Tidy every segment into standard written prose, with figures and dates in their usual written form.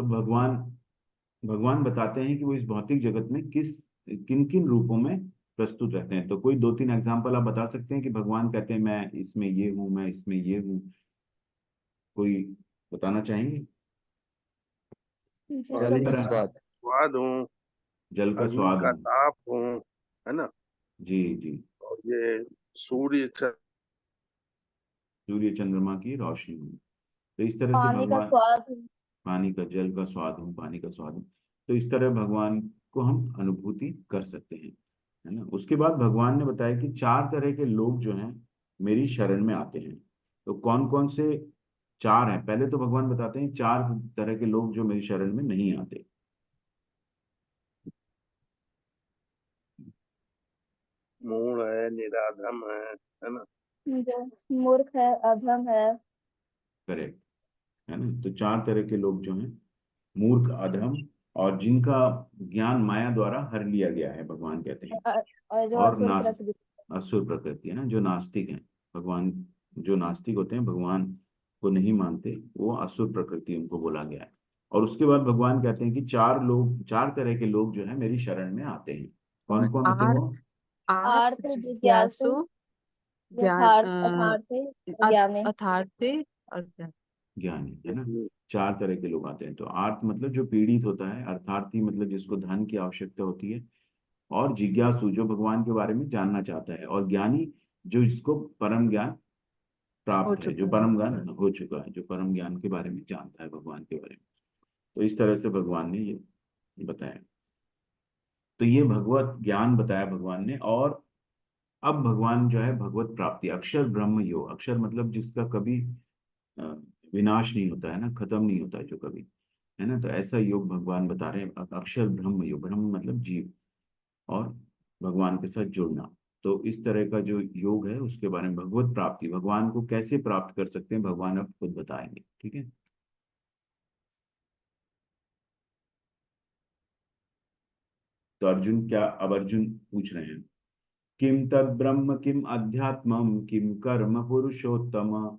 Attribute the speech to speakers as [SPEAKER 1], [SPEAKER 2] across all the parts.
[SPEAKER 1] तो भगवान भगवान बताते हैं कि वो इस भौतिक जगत में किन किन रूपों में प्रस्तुत रहते हैं। तो कोई दो तीन एग्जांपल आप बता सकते हैं कि भगवान कहते हैं मैं इसमें ये हूँ, मैं इसमें ये हूँ, कोई बताना चाहेंगे?
[SPEAKER 2] जल
[SPEAKER 1] किन
[SPEAKER 3] पानी
[SPEAKER 2] का
[SPEAKER 3] का
[SPEAKER 1] तरह?
[SPEAKER 3] स्वाद।
[SPEAKER 2] स्वाद हूँ,
[SPEAKER 1] जल का
[SPEAKER 2] अग्नि
[SPEAKER 1] स्वाद
[SPEAKER 2] का
[SPEAKER 1] हूँ।
[SPEAKER 2] ताप हूँ, है ना।
[SPEAKER 1] जी जी।
[SPEAKER 2] और ये सूर्य
[SPEAKER 1] सूर्य चंद्रमा की रोशनी हूँ। तो इस तरह से
[SPEAKER 4] पानी का
[SPEAKER 1] भगवान,
[SPEAKER 4] स्वाद।
[SPEAKER 1] पानी का, जल का स्वाद हूँ, पानी का स्वाद हूँ। तो इस तरह भगवान को हम अनुभूति कर सकते हैं, है ना। उसके बाद भगवान ने बताया कि चार तरह के लोग जो हैं मेरी शरण में आते हैं। तो कौन कौन से चार हैं? पहले तो भगवान बताते हैं चार तरह के लोग जो मेरी शरण में नहीं आते।
[SPEAKER 2] मूढ़ है, निराधम है ना।
[SPEAKER 4] जो मूर्ख है, अधम है।
[SPEAKER 1] करेक्ट, है ना। तो चार तरह के लोग जो हैं, मूर्ख, अधम, और जिनका ज्ञान माया द्वारा हर लिया गया है, भगवान कहते हैं।
[SPEAKER 4] और जो
[SPEAKER 1] और
[SPEAKER 4] असुर प्रकृति।
[SPEAKER 1] असुर प्रकृति, है ना, जो नास्तिक हैं। भगवान, जो नास्तिक होते हैं, भगवान को नहीं मानते, वो असुर प्रकृति उनको बोला गया है। और उसके बाद भगवान कहते हैं कि चार तरह के लोग जो है मेरी शरण में आते हैं।
[SPEAKER 3] और
[SPEAKER 1] कौन कौन होते हैं वो?
[SPEAKER 3] आर्थ
[SPEAKER 4] आर्थ, जिज्ञासु,
[SPEAKER 3] जिज्ञासु, ज्ञान
[SPEAKER 4] यथार्थ, अथार्थ, ज्ञानी।
[SPEAKER 3] अथार्थे और ज्ञान।
[SPEAKER 1] ज्ञानी, है ना। चार तरह के लोग आते हैं। तो आर्थ मतलब जो पीड़ित होता है, अर्थार्थी मतलब जिसको धन की आवश्यकता होती है, और जिज्ञासु जो भगवान के बारे में जानना चाहता है, और ज्ञानी जो जिसको परम ज्ञान
[SPEAKER 3] हो
[SPEAKER 1] प्राप्त है, जो
[SPEAKER 3] चुका
[SPEAKER 1] परम
[SPEAKER 3] है।
[SPEAKER 1] ज्ञान हो चुका है, जो परम ज्ञान के बारे में जानता है, भगवान के बारे में। तो इस तरह से भगवान ने ये बताया। तो ये भगवत ज्ञान बताया भगवान ने। और अब भगवान जो है भगवत प्राप्ति, अक्षर ब्रह्म योग, अक्षर मतलब जिसका कभी अ, विनाश नहीं होता है ना, खत्म नहीं होता है जो कभी, है ना। तो ऐसा योग भगवान बता रहे हैं, अक्षर ब्रह्म योग, ब्रह्म मतलब जीव, और भगवान के साथ जुड़ना। तो इस तरह का जो योग है उसके बारे में, भगवत प्राप्ति, भगवान को कैसे प्राप्त कर सकते हैं, भगवान अब खुद बताएंगे, ठीक है। तो अर्जुन क्या, अब अर्जुन पूछ रहे हैं, किम तद ब्रह्म किम अध्यात्मम किम कर्म पुरुषोत्तम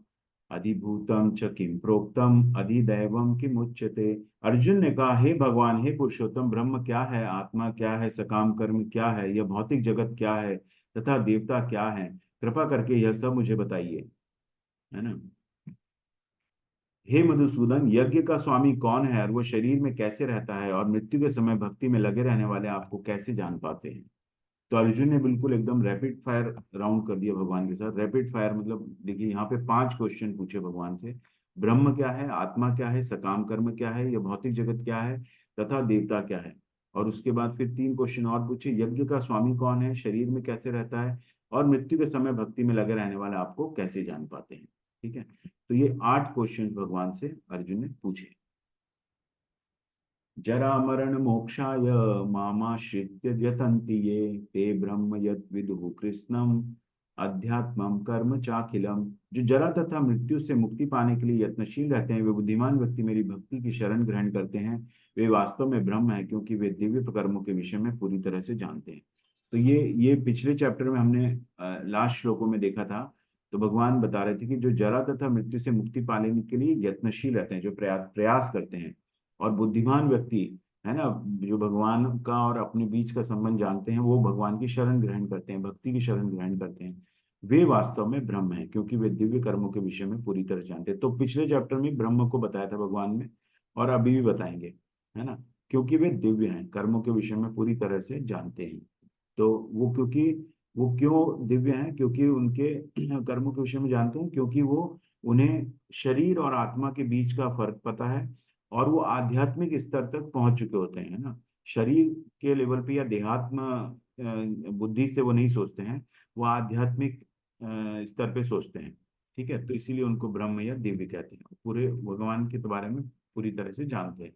[SPEAKER 1] अधिभूतम च किम प्रोक्तम अधिदैवम किम उच्यते। अर्जुन ने कहा, हे भगवान, हे पुरुषोत्तम, ब्रह्म क्या है, आत्मा क्या है, सकाम कर्म क्या है, यह भौतिक जगत क्या है, तथा देवता क्या है, कृपा करके यह सब मुझे बताइए, है ना। हे मधुसूदन, यज्ञ का स्वामी कौन है, और वो शरीर में कैसे रहता है, और मृत्यु के समय भक्ति में लगे रहने वाले आपको कैसे जान पाते हैं। तो अर्जुन ने बिल्कुल एकदम रैपिड फायर राउंड कर दिया भगवान के साथ। रैपिड फायर मतलब देखिए, यहाँ पे पांच क्वेश्चन पूछे भगवान से। ब्रह्म क्या है, आत्मा क्या है, सकाम कर्म क्या है, यह भौतिक जगत क्या है, तथा देवता क्या है। और उसके बाद फिर तीन क्वेश्चन और पूछे, यज्ञ का स्वामी कौन है, शरीर में कैसे रहता है, और मृत्यु के समय भक्ति में लगे रहने वाले आपको कैसे जान पाते हैं। ठीक है। तो ये आठ क्वेश्चन भगवान से अर्जुन ने पूछे। जरा मरण मोक्षाय मामाश्रित्य यतन्ति ये, ते ब्रह्म यत् विदुः कृष्णम अध्यात्मम कर्म चाखिलम। जो जरा तथा मृत्यु से मुक्ति पाने के लिए यत्नशील रहते हैं, वे बुद्धिमान व्यक्ति मेरी भक्ति की शरण ग्रहण करते हैं। वे वास्तव में ब्रह्म है, क्योंकि वे दिव्य कर्मों के विषय में पूरी तरह से जानते हैं। तो ये पिछले चैप्टर में हमने लास्ट श्लोकों में देखा था। तो भगवान बता रहे थे कि जो जरा तथा मृत्यु से मुक्ति पाने के लिए यत्नशील रहते हैं, जो प्रयास करते हैं, और बुद्धिमान व्यक्ति, है ना, जो भगवान का और अपने बीच का संबंध जानते हैं, वो भगवान की शरण ग्रहण करते हैं, भक्ति की शरण ग्रहण करते हैं, वे वास्तव में ब्रह्म है, क्योंकि वे दिव्य कर्मों के विषय में पूरी तरह जानते हैं। तो पिछले चैप्टर में ब्रह्म को बताया था भगवान में, और अभी भी बताएंगे, है ना। क्योंकि वे दिव्य हैं, कर्मों के विषय में पूरी तरह से जानते हैं। तो वो क्यों दिव्य हैं, क्योंकि उनके कर्मों के विषय में जानते हैं, क्योंकि वो उन्हें शरीर और आत्मा के बीच का फर्क पता है, और वो आध्यात्मिक स्तर तक पहुंच चुके होते हैं, है ना। शरीर के लेवल पे या देहात्म बुद्धि से वो नहीं सोचते हैं, वो आध्यात्मिक स्तर पे सोचते हैं। ठीक है। तो इसीलिए उनको ब्रह्म या दिव्य कहते हैं, पूरे भगवान के बारे में पूरी तरह से जानते हैं।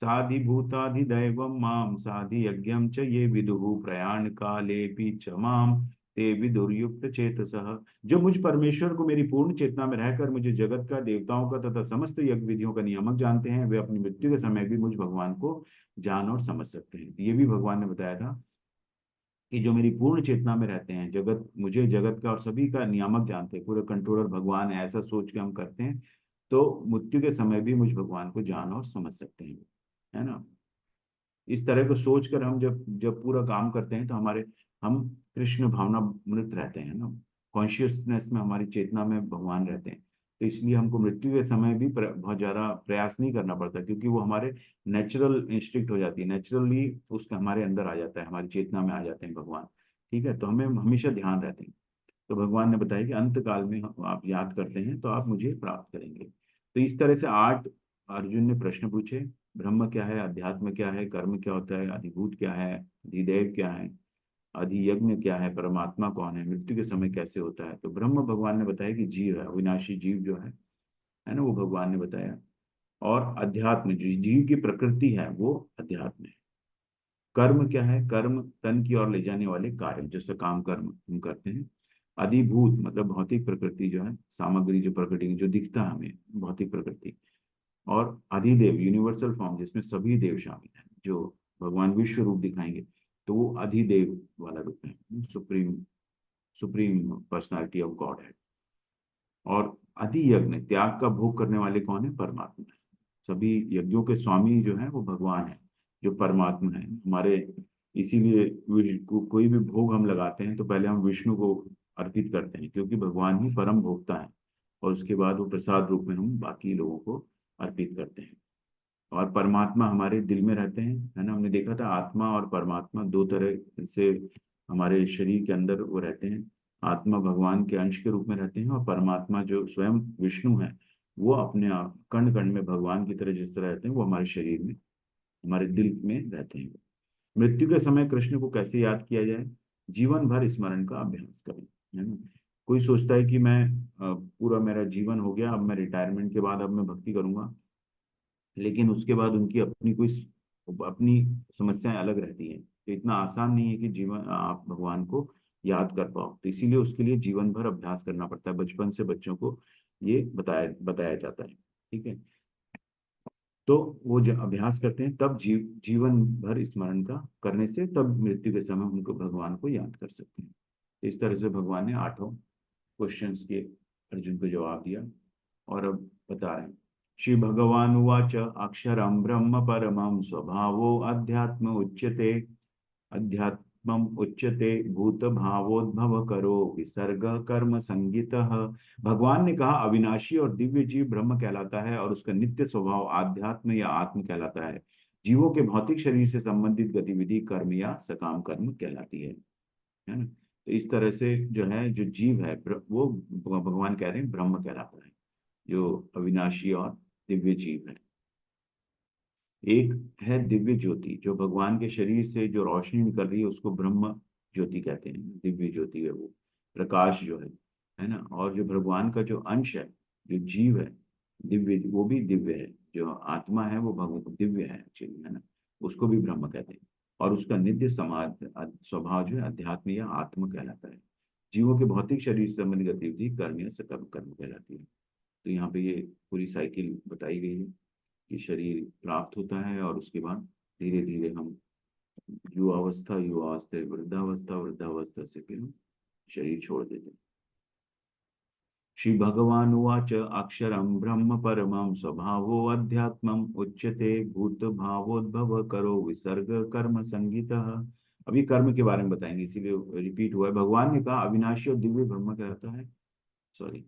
[SPEAKER 1] साधिभूताधिदैवं मां साधियज्ञं च ये विदुः प्रयाण कालेऽपि च मां ते विदुर्युक्त चेतसः। जो मुझ परमेश्वर को मेरी पूर्ण चेतना में रहकर मुझे जगत का, देवताओं का तथा समस्त यज्ञ विधियों का नियामक जानते हैं, वे अपनी मृत्यु के समय भी मुझ भगवान को जान और समझ सकते हैं। ये भी भगवान ने बताया था कि जो मेरी पूर्ण चेतना में रहते हैं, जगत, मुझे जगत का और सभी का नियामक जानते हैं, पूरे कंट्रोलर भगवान है, ऐसा सोच के हम करते हैं, तो मृत्यु के समय भी मुझ भगवान को जान और समझ सकते हैं, है ना। इस तरह को सोचकर हम जब जब पूरा काम करते हैं तो हम कृष्ण भावना मृत रहते हैं ना, कॉन्शियसनेस में, हमारी चेतना में भगवान रहते हैं। तो इसलिए हमको मृत्यु के समय भी बहुत ज्यादा प्रयास नहीं करना पड़ता, क्योंकि वो हमारे नेचुरल इंस्टिंक्ट हो जाती है, नेचुरली उसका हमारे अंदर आ जाता है, हमारी चेतना में आ जाते हैं भगवान। ठीक है, तो हमें हमेशा ध्यान रहते हैं। तो भगवान ने बताया कि अंत काल में आप याद करते हैं तो आप मुझे प्राप्त करेंगे। तो इस तरह से 8 अर्जुन ने प्रश्न पूछे। ब्रह्म क्या है, अध्यात्म क्या है, कर्म क्या होता है, अधिभूत क्या है, अधिदेव क्या है, अधियज्ञ क्या है, परमात्मा कौन है, मृत्यु के समय कैसे होता है। तो ब्रह्म भगवान ने बताया कि जीव है, अविनाशी जीव जो है ना, वो भगवान ने बताया। और अध्यात्म जो जीव की प्रकृति है वो अध्यात्म है। कर्म क्या है, कर्म तन की ओर ले जाने वाले कार्य, जैसे काम कर्म हम करते हैं। अधिभूत मतलब भौतिक प्रकृति जो है, सामग्री जो प्रकृति जो दिखता है हमें, भौतिक प्रकृति। और अधिदेव यूनिवर्सल फॉर्म, जिसमें सभी देव शामिल हैं, जो भगवान विश्व रूप दिखाएंगे तो वो अधिदेव वाला रूप है, supreme supreme personality of God है। और अधियज्ञ त्याग का भोग करने वाले कौन है, परमात्मा है। सभी यज्ञों के स्वामी जो है वो भगवान है, जो परमात्मा है हमारे। इसीलिए कोई भी भोग हम लगाते हैं तो पहले हम विष्णु को अर्पित करते हैं, क्योंकि भगवान ही परम भोक्ता है। और उसके बाद वो प्रसाद रूप में हम बाकी लोगों को अर्पित करते हैं। और परमात्मा हमारे दिल में रहते हैं, है ना। हमने देखा था आत्मा और परमात्मा दो तरह से हमारे शरीर के अंदर वो रहते हैं। आत्मा भगवान के अंश के रूप में रहते हैं, और परमात्मा जो स्वयं विष्णु है वो अपने आप कण कण में भगवान की तरह जिस तरह रहते हैं, वो हमारे शरीर में, हमारे दिल में रहते हैं। मृत्यु के समय कृष्ण को कैसे याद किया जाए, जीवन भर स्मरण का अभ्यास करें, है ना। कोई सोचता है कि मैं पूरा मेरा जीवन हो गया, अब मैं रिटायरमेंट के बाद अब मैं भक्ति करूंगा, लेकिन उसके बाद उनकी अपनी समस्याएं अलग रहती हैं। तो इतना आसान नहीं है कि जीवन आप भगवान को याद कर पाओ। तो इसीलिए उसके लिए जीवन भर अभ्यास करना पड़ता है। बचपन से बच्चों को ये बताया बताया जाता है। ठीक है, तो वो जब अभ्यास करते हैं तब जीवन भर स्मरण का करने से तब मृत्यु के समय उनको भगवान को याद कर सकते हैं। तो इस तरह से भगवान ने 8 क्वेश्चंस के अर्जुन को जवाब दिया। और अब बता रहे हैं, श्री भगवान उवाच अक्षरम ब्रह्म परमं स्वभावो अध्यात्म उच्यते, अध्यात्मम उच्यते भूत भावोद्भव करो विसर्ग कर्म संगितः। भगवान ने कहा अविनाशी और दिव्य जीव ब्रह्म कहलाता है, और उसका नित्य स्वभाव आध्यात्म या आत्म कहलाता है। जीवों के भौतिक शरीर से संबंधित गतिविधि कर्म या सकाम कर्म कहलाती है ना। तो इस तरह से जो है, जो जीव है वो भगवान कह रहे हैं ब्रह्म कहलाता है, जो अविनाशी और दिव्य जीव है। एक है दिव्य ज्योति, जो भगवान के शरीर से जो रोशनी निकल रही है उसको ब्रह्म ज्योति कहते हैं। दिव्य ज्योति है वो प्रकाश जो है ना। और जो भगवान का जो अंश है, जो जीव है दिव्य, वो भी दिव्य है। जो आत्मा है वो भगवान दिव्य है एक्चुअली, है ना। उसको भी ब्रह्म कहते हैं। और उसका नित्य समाज स्वभाव जो है अध्यात्म या आत्म कहलाता है। जीवों के भौतिक शरीर से संबंधित गतिविधि कर्म या सकर्म कर्म कहलाती है। तो यहाँ पे ये पूरी साइकिल बताई गई है कि शरीर प्राप्त होता है, और उसके बाद धीरे धीरे हम युवावस्था, युवावस्था वृद्धावस्था, वृद्धावस्था से फिर हम शरीर छोड़ देते हैं। श्री भगवान उवाच अक्षरम ब्रह्म परमं स्वभावो अध्यात्मम उच्यते भूत भावोद्भव करो विसर्ग कर्म संगीतः। अभी कर्म के बारे में बताएंगे, इसीलिए रिपीट हुआ है। भगवान ने कहा अविनाशी और दिव्य ब्रह्म कहता है, सॉरी,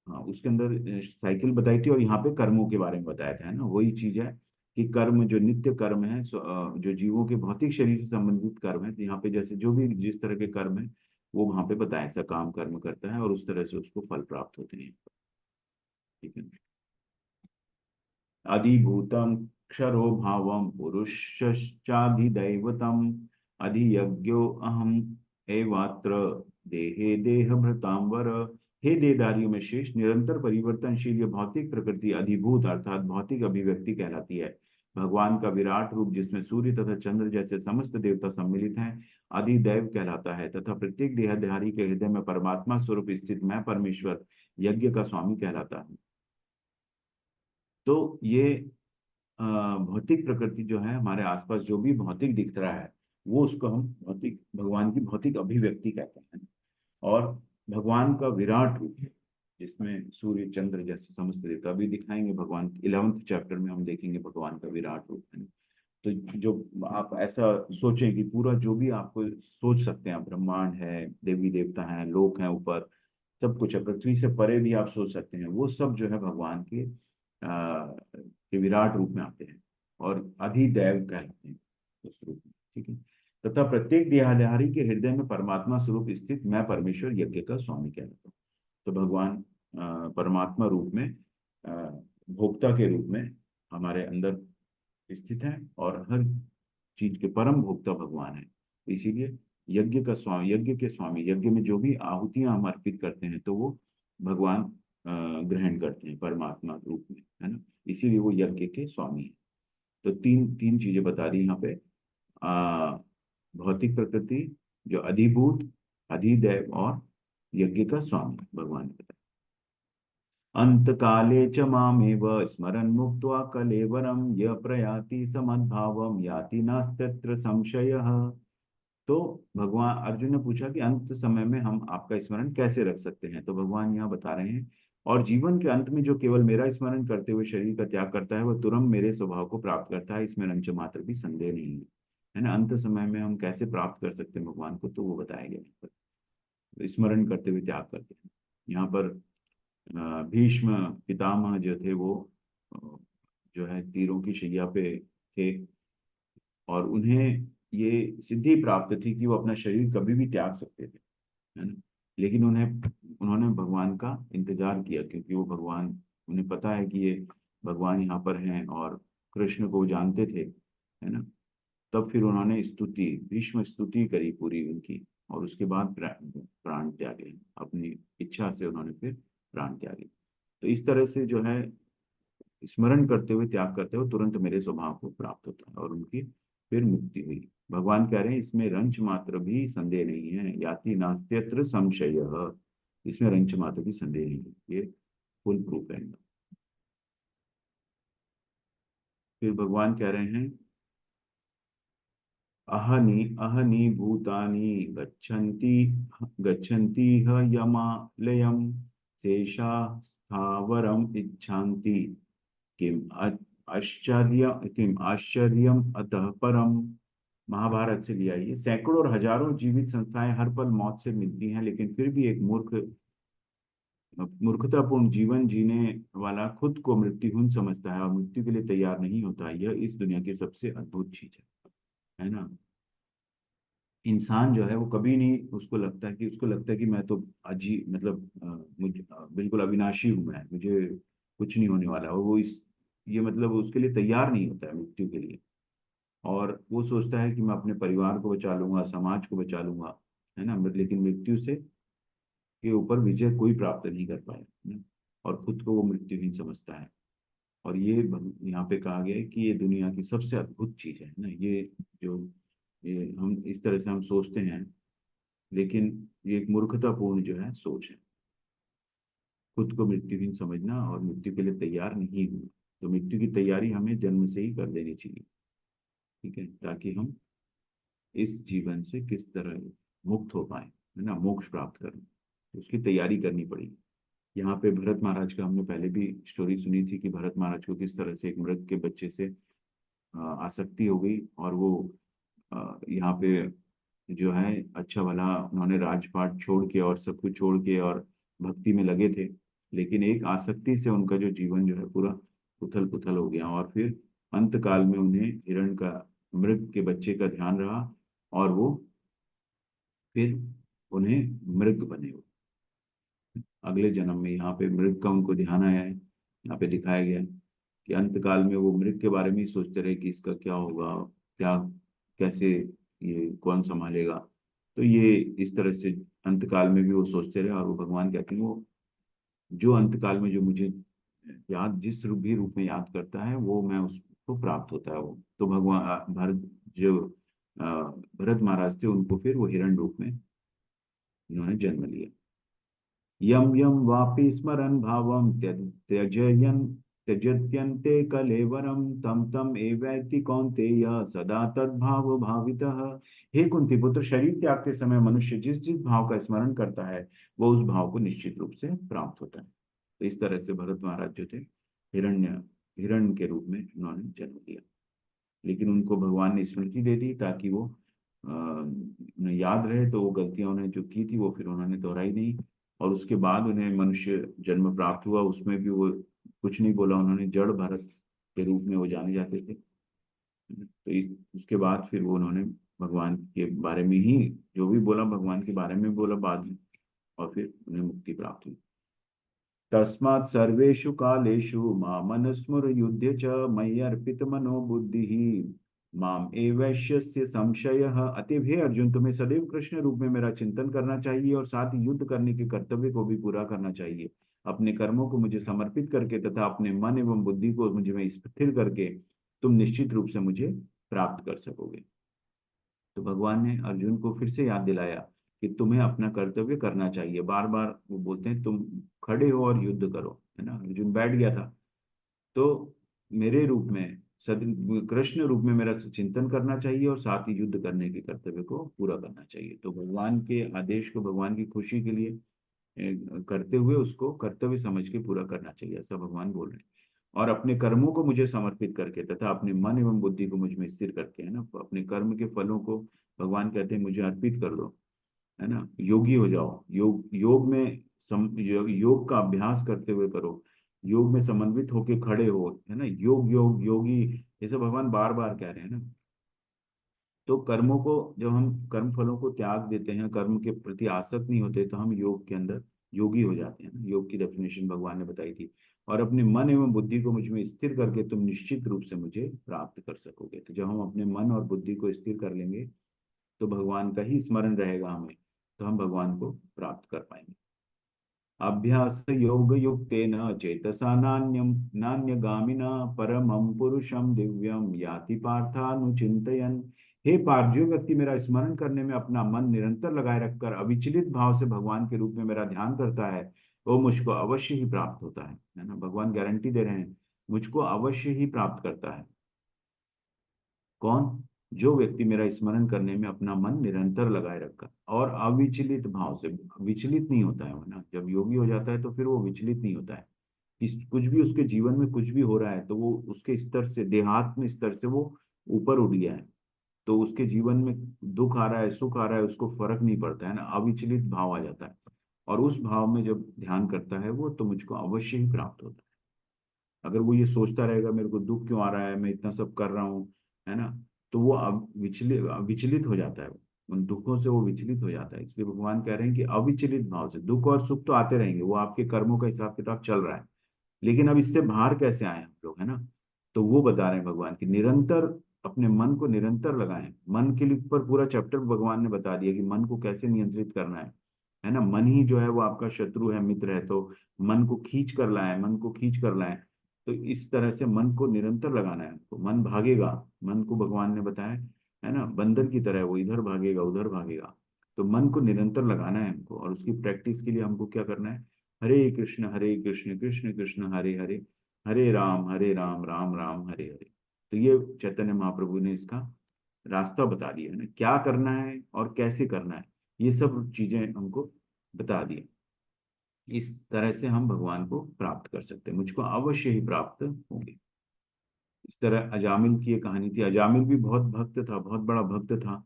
[SPEAKER 1] हाँ उसके अंदर साइकिल बताई थी, और यहाँ पे कर्मों के बारे में बताया था, है ना। वही चीज है कि कर्म जो नित्य कर्म है, जो जीवों के भौतिक शरीर से संबंधित कर्म है, तो यहाँ पे जैसे जो भी जिस तरह के कर्म है वो वहां पे बताया, सकाम कर्म करता है और उस तरह से उसको फल प्राप्त होते हैं। ठीक है, अधिभूतम क्षरो भावम पुरुषश्चाधिदैवतम अधियज्ञो अहम एवात्र देहे देह भृतांबर। हे देहधारियों में श्रेष्ठ, निरंतर परिवर्तनशील ये भौतिक प्रकृति अधिभूत अर्थात भौतिक अभिव्यक्ति कहलाती है। भगवान का विराट रूप, जिसमें सूर्य तथा चंद्र जैसे समस्त देवता सम्मिलित हैं, अधिदैव कहलाता है। तथा प्रत्येक देहधारी के हृदय में परमात्मा स्वरूप स्थित मैं परमेश्वर यज्ञ का स्वामी कहलाता है। तो ये भौतिक प्रकृति जो है, हमारे आसपास जो भी भौतिक दिख रहा है, वो उसको हम भौतिक, भगवान की भौतिक अभिव्यक्ति कहते हैं। और भगवान का विराट रूप जिसमें सूर्य चंद्र जैसे समस्त देवता अभी दिखाएंगे। भगवान 11वें चैप्टर में हम देखेंगे भगवान का विराट रूप है। तो जो आप ऐसा सोचें कि पूरा जो भी आपको सोच सकते हैं, ब्रह्मांड है, देवी देवता हैं, लोक हैं ऊपर, सब कुछ है, पृथ्वी से परे भी आप सोच सकते हैं, वो सब जो है भगवान के विराट रूप में आते हैं और अधिदैव कहलाते हैं उस रूप में। ठीक है। तथा प्रत्येक देहधारी के हृदय में परमात्मा स्वरूप स्थित मैं परमेश्वर यज्ञ का स्वामी कहलाता हूँ। तो भगवान परमात्मा रूप में, भोक्ता के रूप में हमारे अंदर स्थित है और हर चीज के परम भोक्ता भगवान है। इसीलिए यज्ञ का स्वामी, यज्ञ के स्वामी, यज्ञ में जो भी आहुतियां हम अर्पित करते हैं तो वो भगवान ग्रहण करते हैं परमात्मा रूप में, है ना। इसीलिए वो यज्ञ के स्वामी है। तो तीन तीन चीजें बता दी यहाँ पे। भौतिक प्रकृति, जो अधिभूत, अधिदैव और यज्ञ का स्वामी भगवान ने बताया। अंत काले च मामेव स्मरन् मुक्त्वा कलेवरम य प्रयाति समद्भावम याति नास्त्यत्र संशयः। तो भगवान अर्जुन ने पूछा कि अंत समय में हम आपका स्मरण कैसे रख सकते हैं। तो भगवान यहाँ बता रहे हैं, और जीवन के अंत में जो केवल मेरा स्मरण करते हुए शरीर का त्याग करता है वह तुरंत मेरे स्वभाव को प्राप्त करता है, इसमें रंच मात्र भी संदेह नहीं है ना। अंत समय में हम कैसे प्राप्त कर सकते हैं भगवान को, तो वो बताया गया यहाँ पर, स्मरण करते हुए त्याग करते हैं। यहाँ पर भीष्म पितामह जो थे वो जो है तीरों की शैया पे थे और उन्हें ये सिद्धि प्राप्त थी कि वो अपना शरीर कभी भी त्याग सकते थे, है ना। लेकिन उन्होंने भगवान का इंतजार किया, क्योंकि वो भगवान, उन्हें पता है कि ये भगवान यहाँ पर हैं और कृष्ण को जानते थे, है ना। तब फिर उन्होंने स्तुति, भीष्म स्तुति करी पूरी उनकी, और उसके बाद प्राण त्यागे, अपनी इच्छा से उन्होंने फिर प्राण त्यागे। तो इस तरह से जो है स्मरण करते हुए त्याग करते हुए तुरंत मेरे स्वभाव को प्राप्त होता है और उनकी फिर मुक्ति हुई। भगवान कह रहे हैं इसमें रंच मात्र भी संदेह नहीं है, याति नास्त्यत्र संशय, इसमें रंच मात्र भी संदेह नहीं है, ये फुल प्रूफ है। फिर भगवान कह रहे हैं अहनि अहनि भूतानि गच्छन्ति गच्छन्ति ह यमालयम् शेषा स्थावरम इच्छन्ति किम आश्चर्यम अतः परम। महाभारत से लिया। ये सैकड़ों और हजारों जीवित संस्थाएं हर पल मौत से मिलती हैं, लेकिन फिर भी एक मूर्खतापूर्ण जीवन जीने वाला खुद को मृत्युहीन समझता है और मृत्यु के लिए तैयार नहीं होता। यह इस दुनिया की सबसे अद्भुत चीज है ना। इंसान जो है वो कभी नहीं, उसको लगता है कि मैं तो मतलब मुझे बिल्कुल अविनाशी हूं, मैं, मुझे कुछ नहीं होने वाला, और वो इस ये मतलब उसके लिए तैयार नहीं होता है मृत्यु के लिए। और वो सोचता है कि मैं अपने परिवार को बचा लूंगा, समाज को बचा लूंगा, है ना। लेकिन मृत्यु से के ऊपर विजय कोई प्राप्त नहीं कर पाया, है ना? और खुद को वो मृत्युहीन समझता है। और ये यहाँ पे कहा गया है कि ये दुनिया की सबसे अद्भुत चीज है ना। जो ये हम इस तरह से हम सोचते हैं, लेकिन ये एक मूर्खतापूर्ण जो है सोच है, खुद को मृत्युहीन समझना और मृत्यु के लिए तैयार नहीं होना। तो मृत्यु की तैयारी हमें जन्म से ही कर देनी चाहिए, ठीक है, ताकि हम इस जीवन से किस तरह मुक्त हो पाए, है ना, मोक्ष प्राप्त करें। तो उसकी तैयारी करनी पड़ेगी। यहाँ पे भरत महाराज का हमने पहले भी स्टोरी सुनी थी कि भरत महाराज को किस तरह से एक मृग के बच्चे से आसक्ति हो गई, और वो यहाँ पे जो है अच्छा भला उन्होंने राजपाट छोड़ के और सब कुछ छोड़ के और भक्ति में लगे थे, लेकिन एक आसक्ति से उनका जो जीवन जो है पूरा उथल पुथल हो गया। और फिर अंत काल में उन्हें हिरण का, मृग के बच्चे का ध्यान रहा और वो फिर उन्हें मृग बने वो अगले जन्म में। यहाँ पे मृग का उनको ध्यान आया है, यहाँ पे दिखाया गया है कि अंत काल में वो मृग के बारे में ही सोचते रहे कि इसका क्या होगा, क्या, कैसे, ये कौन संभालेगा। तो ये इस तरह से अंत काल में भी वो सोचते रहे, और वो भगवान कहते हैं वो जो अंत काल में जो मुझे जिस भी रूप में याद करता है वो मैं उसको प्राप्त होता है वो। तो भगवान भरत महाराज थे, उनको फिर वो हिरण रूप में उन्होंने जन्म लिया। यम यम वापि स्मरन् भावम त्यजयन् त्यजत्यन्ते कलेवरम तम तम एवैति कौन्तेय सदा तद्भाव भावितः। हे कुंती पुत्र, शरीर त्याग के समय मनुष्य जिस जिस भाव का स्मरण करता है वो उस भाव को निश्चित रूप से प्राप्त होता है। तो इस तरह से भरत महाराज जो थे हिरण्य के रूप में उन्होंने जन्म लिया, लेकिन उनको भगवान ने स्मृति दे दी ताकि वो उन्हें याद रहे, तो वो गलतियां उन्हें जो की थी वो फिर उन्होंने दोहराई नहीं। और उसके बाद उन्हें मनुष्य जन्म प्राप्त हुआ, उसमें भी वो कुछ नहीं बोला उन्होंने, जड़ भरत के रूप में वो जाने जाते थे। तो उसके बाद फिर वो उन्होंने भगवान के बारे में ही जो भी बोला, भगवान के बारे में बोला बाद में, और फिर उन्हें मुक्ति प्राप्त हुई। तस्मात् सर्वेषु कालेषु मामनुस्मर युध्य च मयि अर्पित मनो बुद्धि माम एवैश्यस्य संशयः। अतएव हे अर्जुन, तुम्हें सदैव कृष्ण रूप में मेरा चिंतन करना चाहिए और साथ ही युद्ध करने के कर्तव्य को भी पूरा करना चाहिए। अपने कर्मों को मुझे समर्पित करके तथा अपने मन एवं बुद्धि को मुझे में स्थिर करके तुम निश्चित रूप से मुझे प्राप्त कर सकोगे। तो भगवान ने अर्जुन को फिर से याद दिलाया कि तुम्हें अपना कर्तव्य करना चाहिए। बार बार वो बोलते हैं तुम खड़े हो और युद्ध करो, है ना। अर्जुन बैठ गया था, तो मेरे रूप में कृष्ण रूप में मेरा चिंतन करना चाहिए और साथ ही युद्ध करने के कर्तव्य को पूरा करना चाहिए। तो भगवान के आदेश को भगवान की खुशी के लिए करते हुए उसको कर्तव्य समझ के पूरा करना चाहिए, ऐसा भगवान बोल रहे हैं। और अपने कर्मों को मुझे समर्पित करके तथा अपने मन एवं बुद्धि को मुझ में स्थिर करके, है ना, अपने कर्म के फलों को भगवान कहते हैं मुझे अर्पित कर दो, है ना। योगी हो जाओ, योग में योग का अभ्यास करते हुए करो, योग में समन्वित होके खड़े हो, है ना। योग योग योगी, ये सब भगवान बार बार कह रहे हैं ना। तो कर्मों को जब हम कर्म फलों को त्याग देते हैं, कर्म के प्रति आसक्त नहीं होते, तो हम योग के अंदर योगी हो जाते हैं ना। योग की डेफिनेशन भगवान ने बताई थी। और अपने मन एवं बुद्धि को मुझ में स्थिर करके तुम निश्चित रूप से मुझे प्राप्त कर सकोगे। तो जब हम अपने मन और बुद्धि को स्थिर कर लेंगे तो भगवान का ही स्मरण रहेगा हमें, तो हम भगवान को प्राप्त कर पाएंगे। अभ्यास योग युक्तेन चेतसा नान्यगामिना परमं पुरुषम दिव्यम याति पार्थानुचिंतयन्। हे पार्थ, जो व्यक्ति मेरा स्मरण करने में अपना मन निरंतर लगाए रखकर अविचलित भाव से भगवान के रूप में मेरा ध्यान करता है, वो मुझको अवश्य ही प्राप्त होता है ना। भगवान गारंटी दे रहे हैं, मुझको अवश्य ही प्राप्त करता है। कौन? जो व्यक्ति मेरा स्मरण करने में अपना मन निरंतर लगाए रखा और अविचलित भाव से, विचलित नहीं होता है वो ना। जब योगी हो जाता है तो फिर वो विचलित नहीं होता है कि कुछ भी उसके जीवन में कुछ भी हो रहा है तो वो उसके स्तर से, देहात्म स्तर से वो ऊपर उठ गया है। तो उसके जीवन में दुख आ रहा है, सुख आ रहा है, उसको फर्क नहीं पड़ता है ना। अविचलित भाव आ जाता है और उस भाव में जब ध्यान करता है वो, तो मुझको अवश्य ही प्राप्त होता है। अगर वो ये सोचता रहेगा मेरे को दुख क्यों आ रहा है, मैं इतना सब कर रहा हूँ, है ना, तो वो अब विचलित हो जाता है। उन दुखों से वो विचलित हो जाता है। इसलिए भगवान कह रहे हैं कि अविचलित भाव से, दुख और सुख तो आते रहेंगे, वो आपके कर्मों का हिसाब किताब चल रहा है, लेकिन अब इससे बाहर कैसे आए हम लोग, है ना। तो वो बता रहे हैं भगवान कि निरंतर अपने मन को निरंतर लगाएं। मन के लिए ऊपर पूरा चैप्टर भगवान ने बता दिया कि मन को कैसे नियंत्रित करना है ना। मन ही जो है वो आपका शत्रु है, मित्र है, तो मन को खींच कर लाए, मन को खींच कर लाए। तो इस तरह से मन को निरंतर लगाना है। तो मन भागेगा, मन को भगवान ने बताया, है ना, बंदर की तरह वो इधर भागेगा उधर भागेगा। तो मन को निरंतर लगाना है हमको, और उसकी प्रैक्टिस के लिए हमको क्या करना है? हरे कृष्ण कृष्ण कृष्ण हरे हरे, हरे राम राम राम हरे हरे। तो ये चैतन्य महाप्रभु ने इसका रास्ता बता दिया है ना, क्या करना है और कैसे करना है, ये सब चीजें हमको बता दी। इस तरह से हम भगवान को प्राप्त कर सकते हैं, मुझको अवश्य ही प्राप्त होंगे। इस तरह अजामिल की एक कहानी थी। अजामिल भी बहुत भक्त था, बहुत बड़ा भक्त था।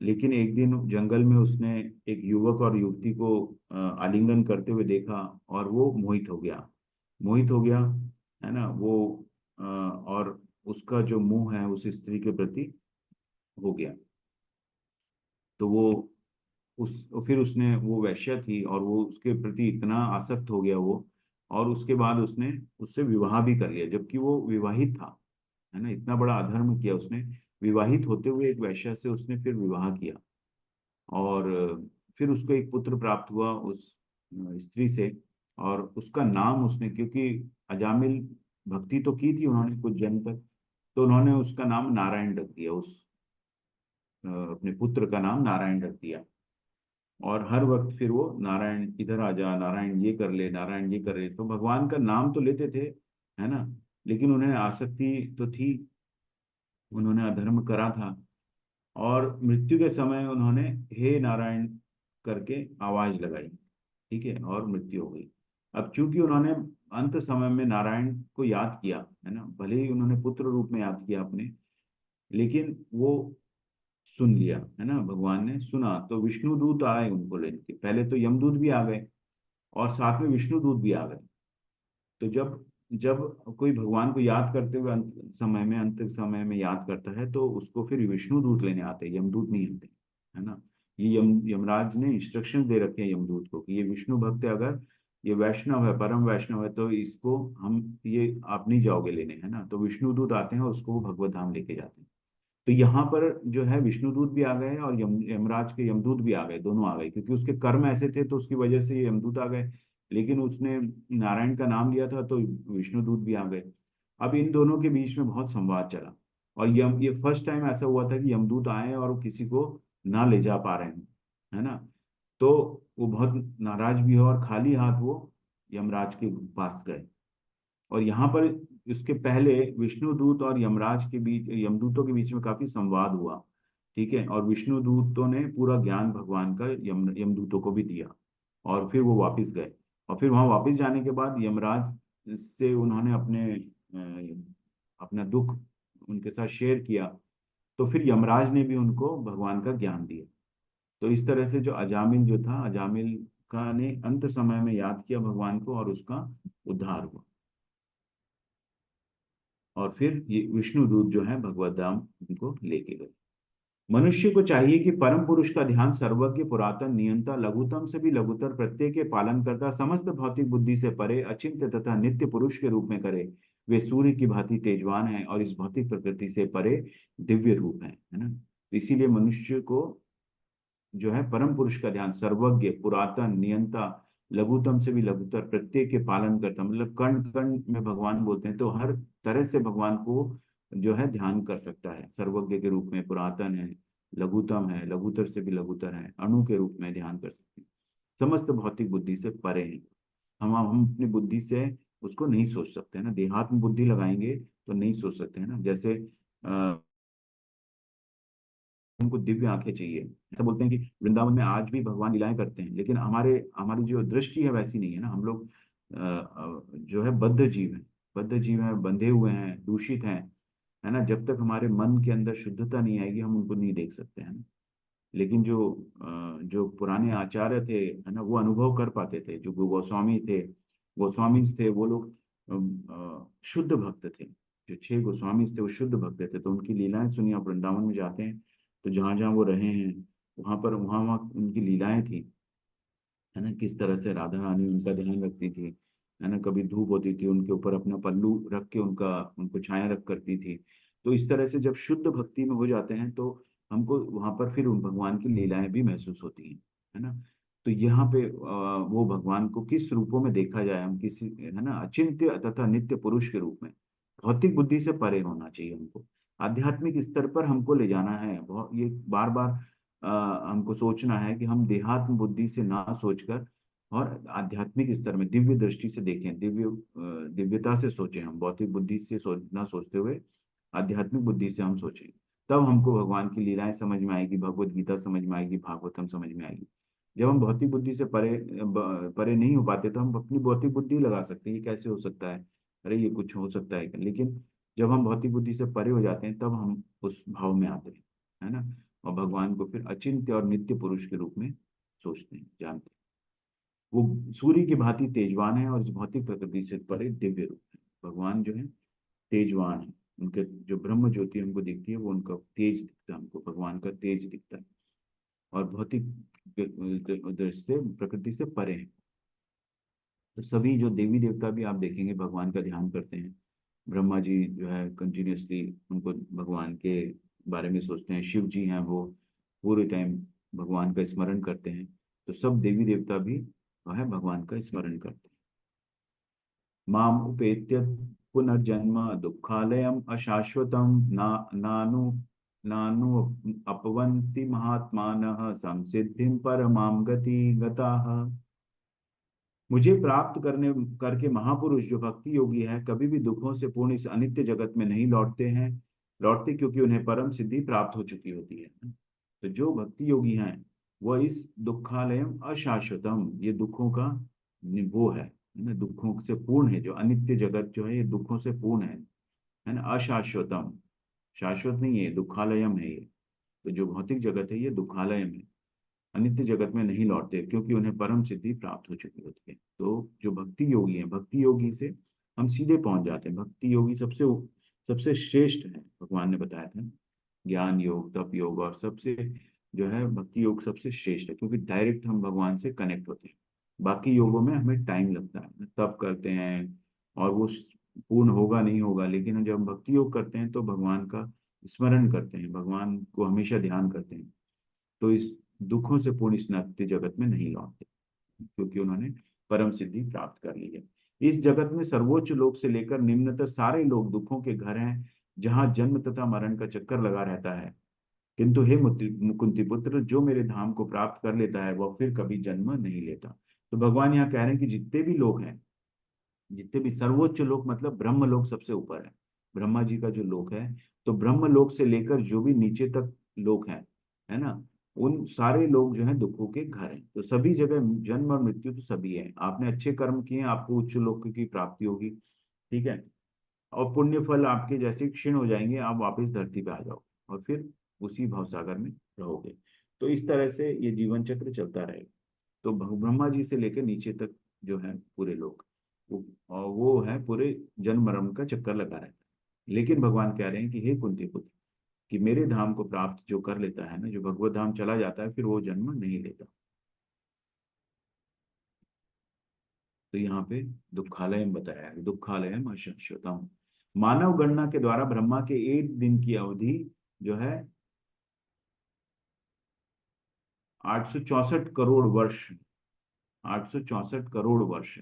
[SPEAKER 1] लेकिन एक दिन जंगल में उसने एक युवक और युवती को आलिंगन करते हुए देखा और वो मोहित हो गया, मोहित हो गया, है ना। वो और उसका जो मोह है उस स्त्री के प्रति हो गया। तो वो फिर उसने, वो वैश्या थी और वो उसके प्रति इतना आसक्त हो गया वो, और उसके बाद उसने उससे विवाह भी कर लिया, जबकि वो विवाहित था, है ना। इतना बड़ा अधर्म किया उसने, विवाहित होते हुए एक वैश्या से उसने फिर विवाह किया। और फिर उसको एक पुत्र प्राप्त हुआ उस स्त्री से, और उसका नाम उसने, क्योंकि अजामिल भक्ति तो की थी उन्होंने कुछ जन्म तक, तो उन्होंने उसका नाम नारायण रख दिया। उस अपने पुत्र का नाम नारायण रख दिया। और हर वक्त फिर वो नारायण इधर आ जा, नारायण ये कर ले, नारायण ये कर ले। तो भगवान का नाम तो लेते थे, है ना। लेकिन उन्हें आसक्ति तो थी, उन्होंने अधर्म करा था, और मृत्यु के समय उन्होंने हे नारायण करके आवाज लगाई, ठीक है, और मृत्यु हो गई। अब चूंकि उन्होंने अंत समय में नारायण को याद किया, है ना, भले ही उन्होंने पुत्र रूप में याद किया अपने, लेकिन वो सुन लिया, है ना, भगवान ने सुना, तो विष्णु दूत आए उनको लेने के। पहले तो यमदूत भी आ गए और साथ में विष्णु दूत भी आ गए। तो जब जब कोई भगवान को याद करते हुए अंत समय में याद करता है, तो उसको फिर विष्णु दूत लेने आते हैं, यमदूत नहीं आते, है ना। ये यमराज ने इंस्ट्रक्शन दे रखे हैं यमदूत को कि ये विष्णु भक्त है, अगर ये वैष्णव है, परम वैष्णव है, तो इसको हम ये आप नहीं जाओगे लेने, है ना। तो विष्णु दूत आते हैं और उसको वो भगवत धाम लेके जाते हैं। तो यहाँ पर जो है विष्णु दूत भी आ गए और यमराज के यमदूत भी आ गए, दोनों आ गए, क्योंकि उसके कर्म ऐसे थे तो उसकी वजह से ये यमदूत आ गए। लेकिन उसने नारायण का नाम लिया था, तो विष्णु दूत भी आ गए। अब इन दोनों के बीच में बहुत संवाद चला, और ये फर्स्ट टाइम ऐसा हुआ था कि यमदूत आए और वो किसी को ना ले जा पा रहे हैं, है ना। तो वो बहुत नाराज भी है, और खाली हाथ वो यमराज के पास गए। और यहाँ पर इसके पहले विष्णु दूत और यमराज के बीच, यमदूतों के बीच में काफी संवाद हुआ, ठीक है, और विष्णु दूतों ने पूरा ज्ञान भगवान का यमदूतों को भी दिया, और फिर वो वापस गए। और फिर वहां वापस जाने के बाद यमराज से उन्होंने अपना दुख उनके साथ शेयर किया, तो फिर यमराज ने भी उनको भगवान का ज्ञान दिया। तो इस तरह से जो अजामिल जो था, अजामिल का ने अंत समय में याद किया भगवान को, और उसका उद्धार हुआ। और फिर ये विष्णु दूत जो है भगवत धाम उनको लेके गए। मनुष्य को चाहिए कि परम पुरुष का ध्यान सर्वज्ञ, पुरातन, नियंता, लघुतम से भी लघुतर, प्रत्येक के पालन करता, समस्त भौतिक बुद्धि से परे, अचिंत्य तथा नित्य पुरुष के रूप में करे। वे सूर्य की भांति तेजवान हैं और इस भौतिक प्रकृति से परे दिव्य रूप है ना। तो इसीलिए मनुष्य को जो है परम पुरुष का ध्यान, सर्वज्ञ, पुरातन, नियंता, लघुतम से भी लघुतर, प्रत्येक के पालन करता, मतलब कण कण में भगवान बोलते हैं, तो हर तरह से भगवान को जो है ध्यान कर सकता है। सर्वज्ञ के रूप में पुरातन है, लघुतम है, लघुतर से भी लघुतर है, अणु के रूप में ध्यान कर सकते हैं, समस्त भौतिक बुद्धि से परे हैं। हम अपनी बुद्धि से उसको नहीं सोच सकते, है ना। देहात्म बुद्धि लगाएंगे तो नहीं सोच सकते, है ना। जैसे उनको दिव्य आंखें चाहिए, ऐसा बोलते हैं कि वृंदावन में आज भी भगवान लीलाएं करते हैं, लेकिन हमारे हमारी जो दृष्टि है वैसी नहीं है ना। हम लोग जो है बद्ध जीव हैं, बद्ध जीव हैं, बंधे हुए हैं, दूषित हैं, है ना। जब तक हमारे मन के अंदर शुद्धता नहीं आएगी, हम उनको नहीं देख सकते हैं ना। लेकिन जो पुराने आचार्य थे, है ना, वो अनुभव कर पाते थे। जो गोस्वामी थे, गोस्वामी थे, वो लोग शुद्ध भक्त थे। जो 6 गोस्वामी थे वो शुद्ध भक्त थे, तो उनकी लीलाएं सुनिए। आप वृंदावन में जाते हैं तो जहाँ जहाँ वो रहे हैं, वहाँ वहाँ उनकी लीलाएं थी, है ना। किस तरह से राधा रानी उनका ध्यान रखती थी, है ना। कभी धूप होती थी, उनके ऊपर अपना पल्लू रख के उनको छाया रख करती थी। तो इस तरह से जब शुद्ध भक्ति में हो जाते हैं, तो हमको वहां पर फिर उन भगवान की लीलाएं भी महसूस होती हैं, है ना। तो यहाँ पे वो भगवान को किस रूपों में देखा जाए, हम किसी, है ना, अचिंत्य तथा नित्य पुरुष के रूप में। भौतिक बुद्धि से परे होना चाहिए हमको, आध्यात्मिक स्तर पर हमको ले जाना है। बहुत ये बार बार हमको सोचना है कि हम देहात्म बुद्धि से ना सोचकर और आध्यात्मिक स्तर में दिव्य दृष्टि से देखें, दिव्यता से सोचें। हम भौतिक बुद्धि से ना सोचते हुए आध्यात्मिक बुद्धि से हम सोचें, तब हमको भगवान की लीलाएं समझ में आएगी, भगवत गीता समझ में आएगी, भागवतम समझ में आएगी। जब हम भौतिक बुद्धि से परे नहीं हो पाते, तो हम अपनी भौतिक बुद्धि लगा सकते हैं, ये कैसे हो सकता है, अरे ये कुछ हो सकता है क्या। लेकिन जब हम भौतिक बुद्धि से परे हो जाते हैं, तब हम उस भाव में आते हैं, है ना। और भगवान को फिर अचिंत्य और नित्य पुरुष के रूप में सोचते हैं, जानते हैं। वो सूर्य की भांति तेजवान है और इस भौतिक प्रकृति से परे दिव्य रूप है। भगवान जो है तेजवान है, उनके जो ब्रह्म ज्योति हमको दिखती है, वो उनका तेज दिखता है, हमको भगवान का तेज दिखता है, और भौतिक दृष्टि से प्रकृति से परे हैं। तो सभी जो देवी देवता भी आप देखेंगे भगवान का ध्यान करते हैं। ब्रह्मा जी जो है कंटिन्यूअसली उनको भगवान के बारे में सोचते हैं। शिव जी हैं, वो पूरे टाइम भगवान का स्मरण करते हैं। तो सब देवी देवता भी जो है भगवान का स्मरण करते हैं। माम उपेत्य पुनर्जन्म दुःखालयम् अशाश्वतं ना नानु नानु अपवन्ति महात्मानः संसिद्धिं परमां गति गताः। मुझे प्राप्त करने करके महापुरुष जो भक्ति योगी है कभी भी दुखों से पूर्ण इस अनित्य जगत में नहीं लौटते क्योंकि उन्हें परम सिद्धि प्राप्त हो चुकी होती है। तो जो भक्ति योगी हैं वह इस दुखालयम अशाश्वतम, ये दुखों का वो है ना, दुखों से पूर्ण है। जो अनित्य जगत जो है ये दुखों से पूर्ण है ना, अशाश्वतम, शाश्वत नहीं है, दुखालयम है ये। तो जो भौतिक जगत है ये दुखालयम है, अनित्य जगत में नहीं लौटते क्योंकि उन्हें परम सिद्धि प्राप्त हो चुकी होती है। तो जो भक्ति योगी है, भक्ति योगी से हम सीधे पहुंच जाते हैं। भक्ति योगी सबसे सबसे श्रेष्ठ है, भगवान ने बताया था। ज्ञान योग, तप योग और सबसे जो है भक्ति योग सबसे श्रेष्ठ है, क्योंकि डायरेक्ट हम भगवान से कनेक्ट होते हैं। बाकी योगों में हमें टाइम लगता है, तप करते हैं और वो पूर्ण होगा नहीं होगा, लेकिन जब हम भक्ति योग करते हैं तो भगवान का स्मरण करते हैं, भगवान को हमेशा ध्यान करते हैं। तो इस दुखों से पूर्ण इस नित्य जगत में नहीं लौटते क्योंकि उन्होंने परम सिद्धि प्राप्त कर ली है। इस जगत में सर्वोच्च लोक से लेकर निम्नतर सारे लोग दुखों के घर हैं, जहां जन्म तथा मरण का चक्कर लगा रहता है। किंतु हे मुकुंती पुत्र, जो मेरे धाम को प्राप्त कर लेता है वह फिर कभी जन्म नहीं लेता। तो भगवान यहाँ कह रहे हैं कि जितने भी लोग हैं, जितने भी सर्वोच्च लोक मतलब ब्रह्म लोक सबसे ऊपर है, ब्रह्मा जी का जो लोक है, तो ब्रह्म लोक से लेकर जो भी नीचे तक लोक है ना, उन सारे लोग जो है दुखों के घर हैं। तो सभी जगह जन्म और मृत्यु तो सभी है। आपने अच्छे कर्म किए आपको उच्च लोक की प्राप्ति होगी, ठीक है, और पुण्य फल आपके जैसे क्षीण हो जाएंगे, आप वापस धरती पे आ जाओ और फिर उसी भवसागर में रहोगे। तो इस तरह से ये जीवन चक्र चलता रहेगा। तो ब्रह्मा जी से लेकर नीचे तक जो है पूरे लोग, और वो है पूरे जन्म मरण का चक्कर लगा रहता है। लेकिन भगवान कह रहे हैं कि हे कुंती पुत्र, कि मेरे धाम को प्राप्त जो कर लेता है ना, जो भगवत धाम चला जाता है, फिर वो जन्म नहीं लेता। तो यहाँ पे दुखालयम बताया है, दुखालयम अशाश्वतम। मानव गणना के द्वारा ब्रह्मा के एक दिन की अवधि जो है 864 करोड़ वर्ष, 864 करोड़ वर्ष।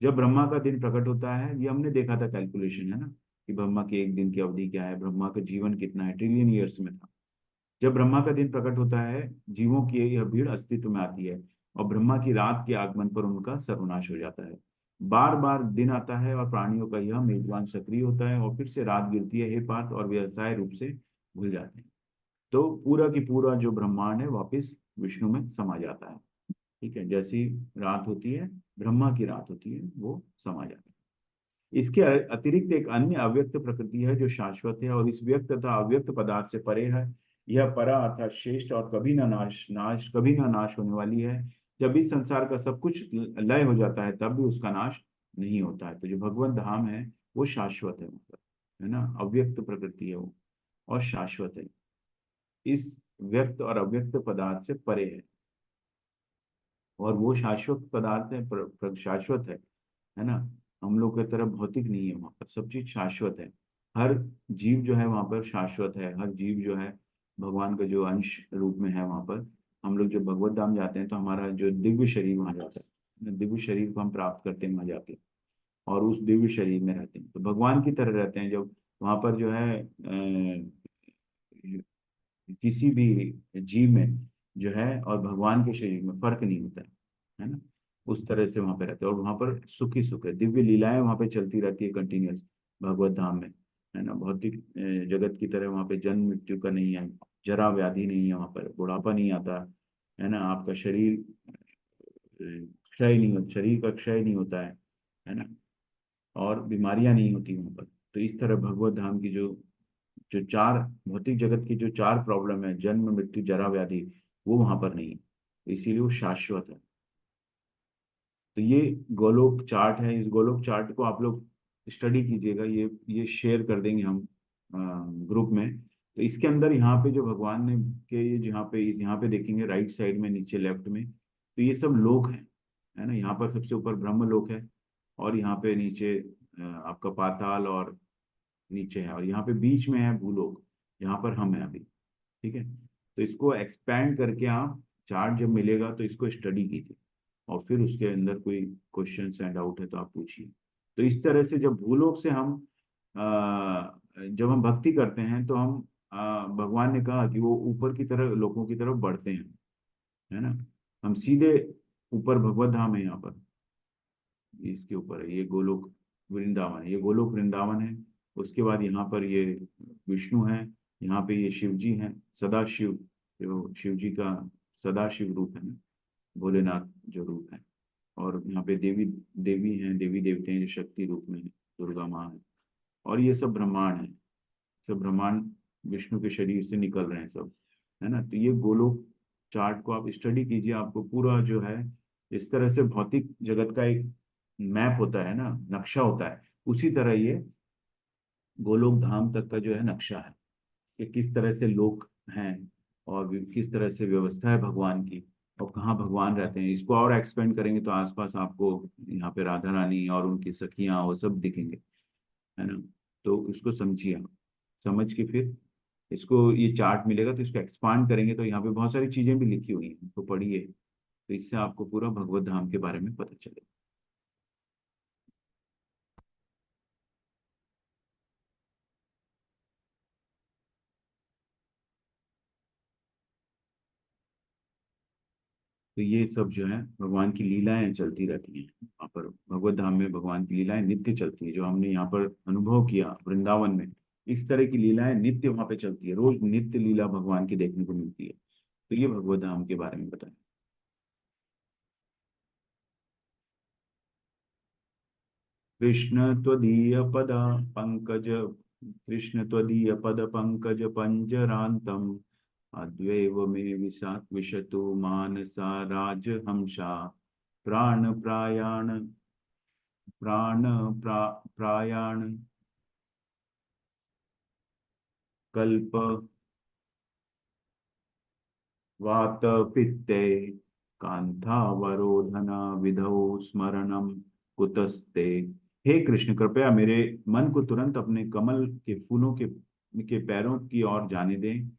[SPEAKER 1] जब ब्रह्मा का दिन प्रकट होता है, ये हमने देखा था कैलकुलेशन है ना, कि ब्रह्मा के एक दिन की अवधि क्या है, ब्रह्मा का जीवन कितना है, ट्रिलियन ईयर्स में था। जब ब्रह्मा का दिन प्रकट होता है, जीवों की यह भीड़ अस्तित्व में आती है और ब्रह्मा की रात के आगमन पर उनका सर्वनाश हो जाता है। बार बार दिन आता है और प्राणियों का यह मेजबान सक्रिय होता है और फिर से रात गिरती है, हे पार्थ, और व्यवसाय रूप से भूल जाते हैं। तो पूरा की पूरा जो ब्रह्मांड है वापिस विष्णु में समा जाता है। ठीक है, जैसी रात होती है, ब्रह्मा की रात होती है, वो समा जाता है। इसके अतिरिक्त एक अन्य अव्यक्त प्रकृति है जो शाश्वत है और इस व्यक्त तथा अव्यक्त पदार्थ से परे है। यह परा अर्थात श्रेष्ठ और कभी ना नाश होने वाली है। जब इस संसार का सब कुछ लय हो जाता है तब भी उसका नाश नहीं होता है। तो जो भगवत धाम है वो शाश्वत है, मतलब है ना, अव्यक्त प्रकृति है वो और शाश्वत है, इस व्यक्त और अव्यक्त पदार्थ से परे है। और वो शाश्वत पदार्थ है, शाश्वत है ना। हम लोग की तरह भौतिक नहीं है, वहां पर सब चीज शाश्वत है। हर जीव जो है वहां पर शाश्वत है, हर जीव जो है भगवान का जो अंश रूप में है वहां पर। हम लोग जब भगवत धाम जाते हैं तो हमारा जो दिव्य शरीर वहां जाता है, दिव्य शरीर को हम प्राप्त करते हैं वहां जाके, और उस दिव्य शरीर में रहते हैं तो भगवान की तरह रहते हैं। जब वहां पर जो है किसी भी जीव में जो है और भगवान के शरीर में फर्क नहीं होता है ना, उस तरह से वहां पे रहते हैं। और वहां पर सुख ही सुख है, दिव्य लीलाएं वहां पे चलती रहती है कंटिन्यूअस भगवत धाम में, है ना। भौतिक जगत की तरह वहां पे जन्म मृत्यु का नहीं है, जरा व्याधि नहीं है, वहां पर बुढ़ापा नहीं आता है ना, आपका शरीर क्षय नहीं होता, शरीर का क्षय नहीं होता है ना, और बीमारियां नहीं होती वहां पर। तो इस तरह भगवत धाम की जो जो चार भौतिक जगत की जो चार प्रॉब्लम है, जन्म मृत्यु जरा व्याधि, वो वहां पर नहीं है, इसीलिए वो शाश्वत है। तो ये गोलोक चार्ट है, इस गोलोक चार्ट को आप लोग स्टडी कीजिएगा, ये शेयर कर देंगे हम ग्रुप में। तो इसके अंदर यहाँ पे जो भगवान ने के ये यहाँ पे देखेंगे राइट साइड में नीचे लेफ्ट में, तो ये सब लोक है ना। यहाँ पर सबसे ऊपर ब्रह्म लोक है और यहाँ पे नीचे आपका पाताल और नीचे है, और यहाँ पे बीच में है भूलोक, यहाँ पर हम हैं अभी। ठीक है, तो इसको एक्सपैंड करके आप चार्ट जब मिलेगा तो इसको स्टडी कीजिए और फिर उसके अंदर कोई क्वेश्चन एंड डाउट है तो आप पूछिए। तो इस तरह से जब भूलोक से हम जब हम भक्ति करते हैं तो हम भगवान ने कहा कि वो ऊपर की तरफ लोगों की तरफ बढ़ते हैं, है ना। हम सीधे ऊपर भगवत धाम है यहाँ पर, इसके ऊपर है, ये गोलोक वृंदावन है, ये गोलोक वृंदावन है। उसके बाद यहाँ पर ये विष्णु है, यहाँ पे ये शिव जी हैं, सदाशिव, जो शिव जी का सदाशिव रूप है ना, भोलेनाथ जो रूप है। और यहाँ पे देवी देवी हैं, देवी देवते हैं जो शक्ति रूप में है, दुर्गा माँ है। और ये सब ब्रह्मांड है, सब ब्रह्मांड विष्णु के शरीर से निकल रहे हैं सब, है ना। तो ये गोलोक चार्ट को आप स्टडी कीजिए, आपको पूरा जो है इस तरह से भौतिक जगत का एक मैप होता है ना, नक्शा होता है, उसी तरह ये गोलोक धाम तक का जो है नक्शा है कि किस तरह से लोक हैं और किस तरह से व्यवस्था है भगवान की, और कहाँ भगवान रहते हैं। इसको और एक्सपेंड करेंगे तो आसपास आपको यहाँ पे राधा रानी और उनकी सखियां वो सब दिखेंगे, है ना। तो इसको समझिए आप, समझ के फिर इसको, ये चार्ट मिलेगा तो इसको एक्सपांड करेंगे तो यहाँ पे बहुत सारी चीजें भी लिखी हुई हैं, तो पढ़िए, तो इससे आपको पूरा भगवत धाम के बारे में पता चलेगा। तो ये सब जो है भगवान की लीलाएं चलती रहती हैं वहाँ पर, भगवत धाम में भगवान की लीलाएं नित्य चलती है, जो हमने यहाँ पर अनुभव किया वृंदावन में, इस तरह की लीलाएं नित्य वहाँ पे चलती है, रोज नित्य लीला भगवान की देखने को मिलती है। तो ये भगवत धाम के बारे में बताएं। कृष्ण त्वदीय पद पंकज, कृष्ण त्वदीय पद पंकज पंजरांतम, अद्वैव मे विशतु मानसा राजहंसा, प्राण प्रायाण प्राण प्रायाण कल्प वात पित्ते, कांथावरोधन विधौ स्मरणम कुतस्ते। हे कृष्ण, कृपया मेरे मन को तुरंत अपने कमल के फूलों के पैरों की ओर जाने दें।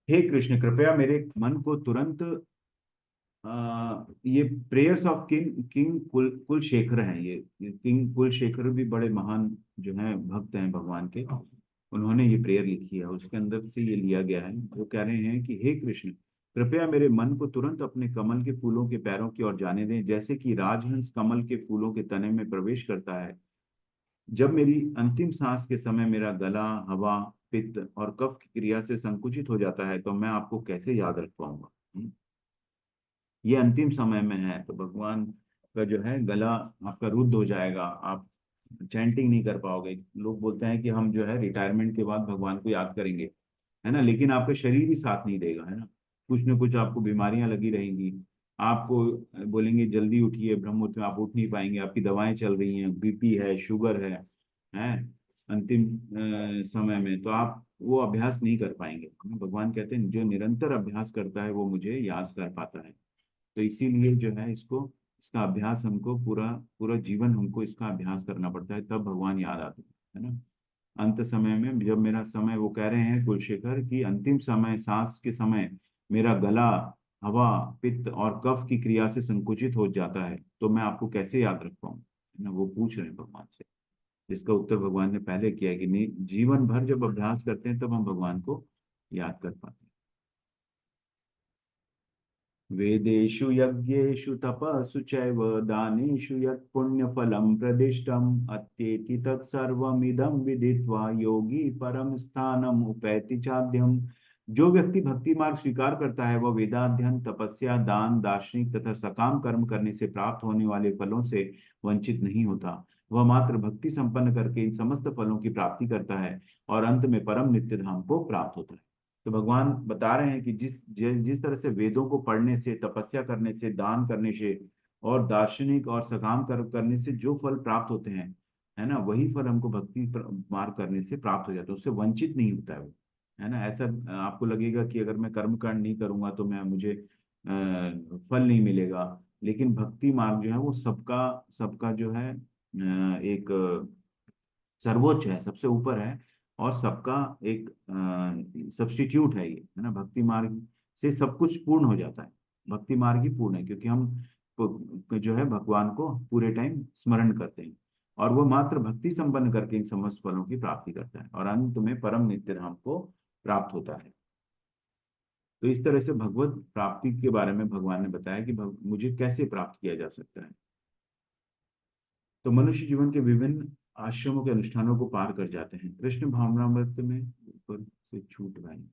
[SPEAKER 1] हे कृष्ण, कृपया मेरे मन को तुरंत ये prayers of king king Kulashekhara हैं, ये किंग कुलशेखर भी बड़े महान जो हैं भक्त हैं भगवान के, उन्होंने ये प्रेयर लिखी है, उसके अंदर से ये लिया गया है। वो कह रहे हैं कि हे कृष्ण, कृपया मेरे मन को तुरंत अपने कमल के फूलों के पैरों की ओर जाने दें, जैसे कि राजहंस कमल के फूलों के तने में प्रवेश करता है। जब मेरी अंतिम सांस के समय मेरा गला हवा पित्त और कफ की क्रिया से संकुचित हो जाता है, तो मैं आपको कैसे याद रख पाऊंगा। ये अंतिम समय में है तो भगवान का जो है गला आपका रुद्ध हो जाएगा, आप चैंटिंग नहीं कर पाओगे। लोग बोलते हैं कि हम जो है रिटायरमेंट के बाद भगवान को याद करेंगे, है ना, लेकिन आपका शरीर ही साथ नहीं देगा, है ना। कुछ न कुछ आपको बीमारियां लगी रहेंगी, आपको बोलेंगे जल्दी उठिए, ब्रह्म मुहूर्त में आप उठ नहीं पाएंगे, आपकी दवाएं चल रही हैं, बीपी है, शुगर है अंतिम समय में, तो आप वो अभ्यास नहीं कर पाएंगे। भगवान कहते हैं जो निरंतर अभ्यास करता है वो मुझे याद कर पाता है। तो इसीलिए जो है इसको, इसका अभ्यास हमको पूरा पूरा जीवन हमको इसका अभ्यास करना पड़ता है, तब भगवान याद आते हैं, है ना। अंत समय में जब मेरा समय, वो कह रहे हैं कुलशेखर कि अंतिम समय सांस के समय मेरा गला हवा पित्त और कफ की क्रिया से संकुचित हो जाता है, तो मैं आपको कैसे याद रख पाऊँ, है ना, वो पूछ रहे हैं भगवान से। जिसका उत्तर भगवान ने पहले किया है कि नहीं, जीवन भर जब अभ्यास करते हैं तब हम भगवान को याद कर पाते हैं। वेदेषु यज्ञेषु तपस्सु चैव दानेषु यत् पुण्यफलं प्रदिष्टम् अत्येति तत्सर्वमिदं विदित्वा योगी परम स्थानम उपैति चाद्यम। जो व्यक्ति भक्ति मार्ग स्वीकार करता है वह वेदाध्ययन तपस्या दान दार्शनिक तथा सकाम कर्म करने से प्राप्त होने वाले फलों से वंचित नहीं होता। वह मात्र भक्ति संपन्न करके इन समस्त फलों की प्राप्ति करता है और अंत में परम नित्य धाम को प्राप्त होता है। तो भगवान बता रहे हैं कि जिस तरह से वेदों को पढ़ने से, तपस्या करने से, दान करने से और दार्शनिक और सकाम कर्म करने से जो फल प्राप्त होते हैं, है ना, वही फल हमको भक्ति मार्ग करने से प्राप्त हो जाता है, उससे वंचित नहीं होता है वो, है ना। ऐसा आपको लगेगा कि अगर मैं कर्म कांड नहीं करूंगा तो मुझे फल नहीं मिलेगा, लेकिन भक्ति मार्ग जो है वो सबका सबका जो है एक सर्वोच्च है, सबसे ऊपर है, और सबका एक सब्स्टिट्यूट है ये, है ना। भक्ति मार्ग से सब कुछ पूर्ण हो जाता है, भक्ति मार्ग ही पूर्ण है, क्योंकि हम जो है भगवान को पूरे टाइम स्मरण करते हैं, और वो मात्र भक्ति संपन्न करके इन समस्त फलों की प्राप्ति करता है और अंत में परम नित्य धाम को प्राप्त होता है। तो इस तरह से भगवत प्राप्ति के बारे में भगवान ने बताया कि मुझे कैसे प्राप्त किया जा सकता है। तो मनुष्य जीवन के विभिन्न आश्रमों के अनुष्ठानों को पार कर जाते हैं। कृष्ण भावनामृत में ऊपर से छूट रहा है।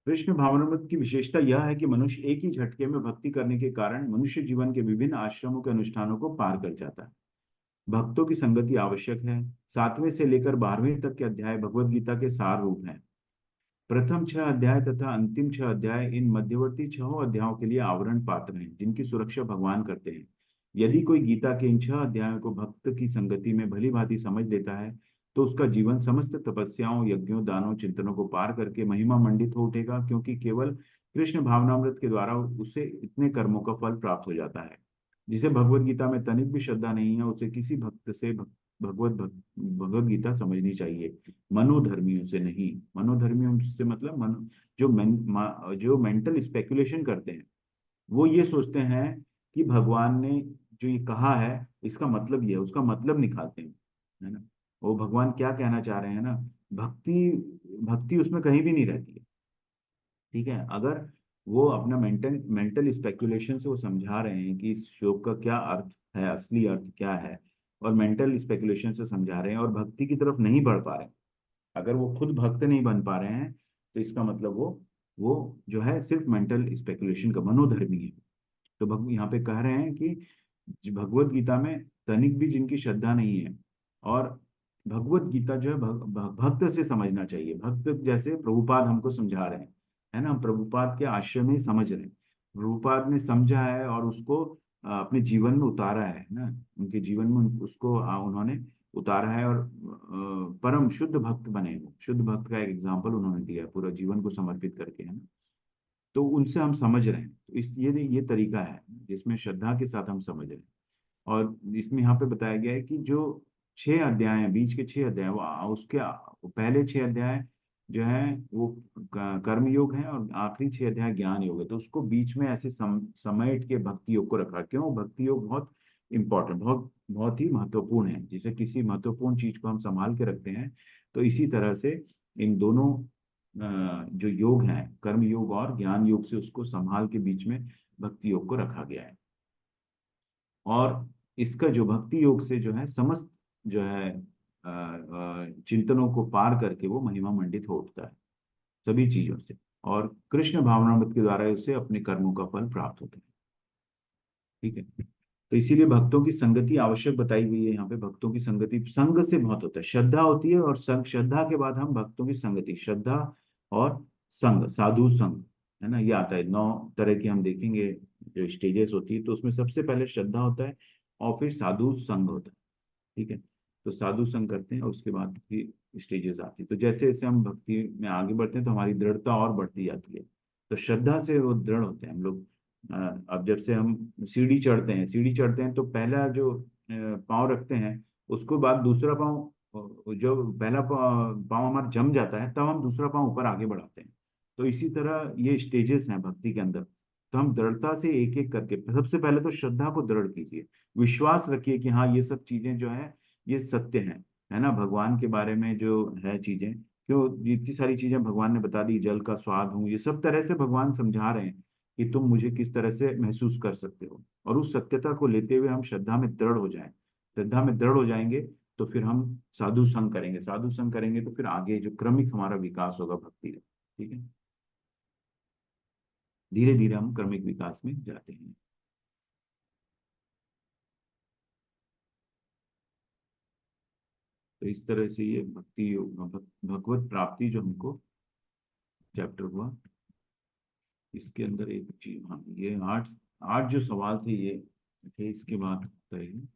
[SPEAKER 1] कृष्ण भावनामृत की विशेषता यह है कि मनुष्य एक ही झटके में भक्ति करने के कारण मनुष्य जीवन के विभिन्न आश्रमों के अनुष्ठानों को पार कर जाता है। भक्तों की संगति आवश्यक है। 7वें से लेकर 12वें तक के अध्याय भगवत गीता के सार रूप हैं। प्रथम 6 अध्याय तथा अंतिम 6 अध्याय इन मध्यवर्ती 6 अध्यायों के लिए आवरण पात्र हैं, जिनकी सुरक्षा भगवान करते हैं। यदि कोई गीता के इन 6 अध्यायों को भक्त की संगति में भली भांति समझ लेता है तो उसका जीवन समस्त तपस्याओं, यज्ञों, दानों, चिंतनों को पार करके महिमा मंडित हो उठेगा, क्योंकि केवल कृष्ण भावनामृत के द्वारा उसे इतने कर्मों का फल प्राप्त हो जाता है। जिसे भगवत गीता में तनिक भी श्रद्धा नहीं है, उसे किसी भक्त से भगवत गीता समझनी चाहिए, मनोधर्मियों से नहीं। मनोधर्मियों से मतलब जो मेंटल स्पेकुलेशन करते हैं, वो ये सोचते हैं कि भगवान ने जो ये कहा है इसका मतलब ये है, उसका मतलब निकालते हैं, है ना। वो भगवान क्या कहना चाह रहे हैं ना, भक्ति भक्ति उसमें कहीं भी नहीं रहती है। ठीक है, अगर वो अपना मेंटल स्पेकुलेशन से वो समझा रहे हैं कि इस श्लोक का क्या अर्थ है, असली अर्थ क्या है, और मेंटल स्पेकुलेशन से समझा रहे हैं और भक्ति की तरफ नहीं बढ़ पा रहे हैं, अगर वो खुद भक्त नहीं बन पा रहे हैं, तो इसका मतलब वो जो है सिर्फ मेंटल स्पेकुलेशन का मनोधर्मी है। तो यहाँ पे कह रहे हैं कि भगवत गीता में तनिक भी जिनकी श्रद्धा नहीं है, और भगवत गीता जो है भक्त से समझना चाहिए। भक्त जैसे प्रभुपाद हमको समझा रहे हैं, है ना, हम प्रभुपाद के आश्रम में ही समझ रहे हैं। प्रभुपाद ने समझा है और उसको अपने जीवन में उतारा है ना, उनके जीवन में उसको उन्होंने उतारा है, और परम शुद्ध भक्त बने। वो शुद्ध भक्त का एक एग्जाम्पल उन्होंने दिया है, पूरा जीवन को समर्पित करके, है ना। तो उनसे हम समझ रहे हैं, तो इस ये तरीका है जिसमें श्रद्धा के साथ हम समझ रहे हैं। और इसमें यहाँ पे बताया गया है कि जो 6 अध्याय हैं, बीच के 6 अध्याय, वो उसके पहले 6 अध्याय जो है वो कर्म योग है, और आखिरी 6 अध्याय ज्ञान योग है। तो उसको बीच में ऐसे समेट के भक्ति योग को रखा। क्यों? भक्ति योग बहुत इंपॉर्टेंट, बहुत बहुत ही महत्वपूर्ण है। जिसे किसी महत्वपूर्ण चीज को हम संभाल के रखते हैं, तो इसी तरह से इन दोनों जो योग हैं, कर्म योग और ज्ञान योग से उसको संभाल के बीच में भक्ति योग को रखा गया है। और इसका जो भक्ति योग से जो है समस्त जो है चिंतनों को पार करके वो महिमा मंडित हो उठता है सभी चीजों से, और कृष्ण भावनामृत के द्वारा उसे अपने कर्मों का फल प्राप्त होता है। ठीक है, तो इसीलिए भक्तों की संगति आवश्यक बताई हुई है यहाँ पे। भक्तों की संगति संग से बहुत होता है, श्रद्धा होती है, और श्रद्धा के बाद हम भक्तों की संगति, श्रद्धा और संग, साधु संग, है ना, ये आता है। 9 तरह की हम देखेंगे जो स्टेजेस होती है, तो उसमें सबसे पहले श्रद्धा होता है और फिर साधु संग होता है। ठीक है, तो साधु संग करते हैं और उसके बाद फिर स्टेजेस आती है। तो जैसे जैसे हम भक्ति में आगे बढ़ते हैं तो हमारी दृढ़ता और बढ़ती जाती है। तो श्रद्धा से वो दृढ़ होते हैं हम लोग। अब जब से हम सीढ़ी चढ़ते हैं तो पहला जो पाँव रखते हैं, उसको बाद दूसरा पाँव, जो पहला पाँव हमारा जम जाता है, तब हम दूसरा पाँव ऊपर आगे बढ़ाते हैं। तो इसी तरह ये स्टेजेस हैं भक्ति के अंदर। तो हम दृढ़ता से एक एक करके, सबसे पहले तो श्रद्धा को दृढ़ कीजिए, विश्वास रखिए कि हाँ ये सब चीजें जो है ये सत्य है ना, भगवान के बारे में जो है चीजें, क्यों इतनी सारी चीजें भगवान ने बता दी, जल का स्वाद हूँ, ये सब तरह से भगवान समझा रहे हैं कि तुम मुझे किस तरह से महसूस कर सकते हो। और उस सत्यता को लेते हुए हम श्रद्धा में दृढ़ हो जाएं। श्रद्धा में दृढ़ हो जाएंगे तो फिर हम साधु संग करेंगे, साधु संग करेंगे तो फिर आगे जो क्रमिक हमारा विकास होगा भक्ति का। ठीक है, धीरे धीरे हम क्रमिक विकास में जाते हैं। तो इस तरह से ये भक्ति योग, भगवत प्राप्ति जो हमको चैप्टर हुआ, इसके अंदर एक चीज, हाँ ये 8 जो सवाल थे ये थे। इसके बाद करेंगे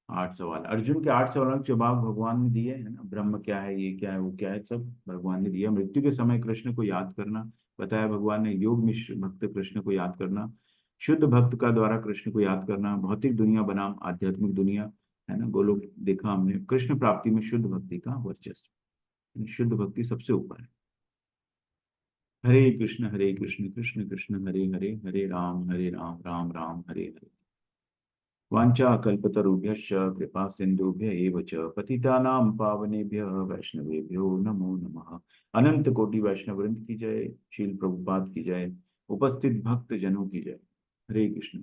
[SPEAKER 1] 8 सवाल, अर्जुन के 8 सवालों के जवाब भगवान ने दिए, है ना। ब्रह्म क्या है, ये क्या है, वो क्या है, सब भगवान ने दिया। मृत्यु के समय कृष्ण को याद करना बताया भगवान ने, योग मिश्र भक्त कृष्ण को याद करना, शुद्ध भक्त का द्वारा कृष्ण को याद करना, भौतिक दुनिया बनाम आध्यात्मिक दुनिया, है ना। गोलोक देखा हमने, कृष्ण प्राप्ति में शुद्ध भक्ति का वर्चस्व, शुद्ध भक्ति सबसे ऊपर है। हरे कृष्ण कृष्ण कृष्ण हरे हरे, हरे राम राम राम हरे हरे। वाञ्छा कल्पतरुभ्यश्च कृपा सिंधुभ्य एव च पतितानां पावनेभ्यः वैष्णवेभ्यो नमो नमः। अनंत कोटि वैष्णव वृंद की जय, शील प्रभुपाद की जय, उपस्थित भक्त जनों की जय। हरे कृष्ण।